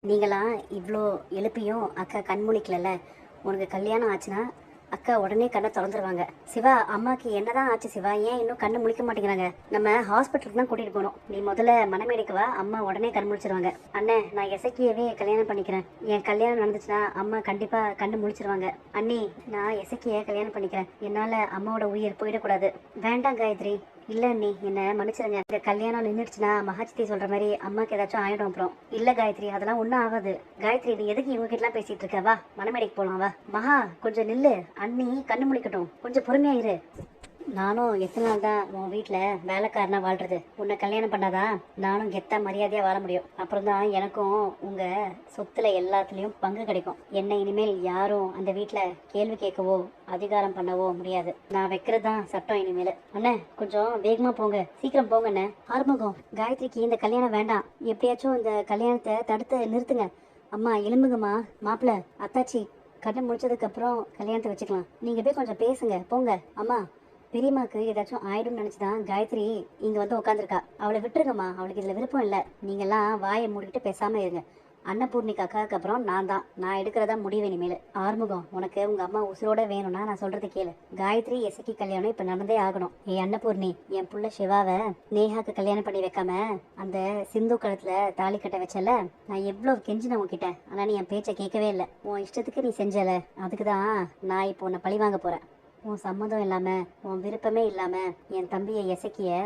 நீங்களாம் இவ்வளோ எழுப்பியும் அக்கா கண் முழிக்கலல்ல. உனக்கு கல்யாணம் ஆச்சுன்னா அக்கா உடனே கண்ணை திறந்துருவாங்க. சிவா, அம்மாக்கு என்னதான் ஆச்சு சிவா? ஏன் இன்னும் கண்ணு முழிக்க மாட்டேங்கிறாங்க? நம்ம ஹாஸ்பிட்டலுக்கு தான் கூட்டிட்டு போகணும். நீ முதல்ல மனமேடைக்கு வா, அம்மா உடனே கண் முழிச்சிருவாங்க. அண்ணே, நான் எசக்கியவே கல்யாணம் பண்ணிக்கிறேன். என் கல்யாணம் நடந்துச்சுன்னா அம்மா கண்டிப்பா கண்ணு முழிச்சிருவாங்க. அண்ணி, நான் எசக்கிய கல்யாணம் பண்ணிக்கிறேன். என்னால அம்மாவோட உயிர் போயிடக்கூடாது. வேண்டாம் காயத்ரி. இல்ல அண்ணி, என்ன மன்னிச்சிருங்க. இந்த கல்யாணம் நின்றுச்சுன்னா மகாச்சித்தி சொல்ற மாதிரி அம்மாக்கு ஏதாச்சும் ஆயிடும். அப்புறம் இல்ல காயத்ரி, அதெல்லாம் ஒன்றும் ஆகாது. காயத்ரி, நீ எதுக்கு இவங்க கிட்ட எல்லாம் பேசிட்டு இருக்க? வா, மனமேடைக்கு போலாம் வா. மகா, கொஞ்சம் நில்லு. அண்ணி கண்ணு முழிக்கட்டும், கொஞ்சம் பொறுமையாயிரு. நானும் எத்தனை நாள் தான் உன் வீட்டில் வேலைக்காரனா வாழ்றது? உன்னை கல்யாணம் பண்ணாதான் நானும் கெத்தா மரியாதையாக வாழ முடியும். அப்புறம் தான் எனக்கும் உங்கள் சொத்துல எல்லாத்துலேயும் பங்கு கிடைக்கும். என்னை இனிமேல் யாரும் அந்த வீட்டில் கேள்வி கேட்கவோ அதிகாரம் பண்ணவோ முடியாது. நான் வைக்கிறது தான் சட்டம் இனிமேல். அண்ணே, கொஞ்சம் வேகமாக போங்க, சீக்கிரம் போங்க அண்ணே. ஆறுமுகம், காயத்ரிக்கு இந்த கல்யாணம் வேண்டாம். எப்படியாச்சும் இந்த கல்யாணத்தை தடுத்து நிறுத்துங்க. அம்மா எலும்புங்கம்மா. மாப்பிள்ள, அத்தாச்சி கண்ணை முடிச்சதுக்கு அப்புறம் கல்யாணத்தை வச்சுக்கலாம். நீங்க போய் கொஞ்சம் பேசுங்க, போங்க. அம்மா, பெரியம்மாக்கு ஏதாச்சும் ஆயிடும்னு நினைச்சுதான் காயத்ரி இங்க வந்து உட்காந்துருக்கா. அவளை விட்டுருங்கம்மா, அவளுக்கு இதுல விருப்பம் இல்லை. நீங்கெல்லாம் வாயை மூடிட்டு பேசாம இருங்க. அன்னபூர்ணிக்கு அக்காவுக்கு அப்புறம் நான் எடுக்கிறதா முடிவு இனிமேல். ஆறுமுகம், உனக்கு உங்க அம்மா உசுரோட வேணும்னா நான் சொல்றது கேளு. காயத்ரி எசக்கி கல்யாணம் இப்ப நடந்தே ஆகணும். அன்னபூர்ணி, என் புள்ள சிவாவை நேஹாக்கு கல்யாணம் பண்ணி வைக்காம அந்த சிந்து கழுத்துல தாலி கட்ட வச்சல. நான் எவ்வளவு கெஞ்சின உன்கிட்ட, ஆனா நீ என் பேச்சை கேட்கவே இல்லை. உன் இஷ்டத்துக்கு நீ செஞ்சல. அதுக்குதான் நான் இப்போ உன்னை பழி வாங்க போறேன். உன் சம்மதம் இல்லாம, உன் விருப்பமே இல்லாம என் தம்பியை எசக்கிய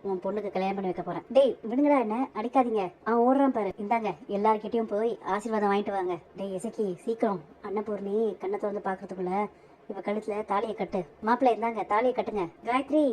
உன் பொண்ணுக்கு கல்யாணம் பண்ணி வைக்க போறேன். டேய் விடுங்கடா, என்ன அடிக்காதீங்க. அவன் ஓடுறான் பாரு. இந்தாங்க, எல்லார்கிட்டயும் போய் ஆசீர்வாதம் வாங்கிட்டு வாங்க. டேய் எசக்கி, சீக்கிரம். அன்னபூர்ணி கண்ணை திறந்து பாக்குறதுக்குள்ள இவ கழுத்துல தாலியை கட்டு. மாப்பிள்ளை, இருந்தாங்க தாலியை கட்டுங்க. காயத்ரி,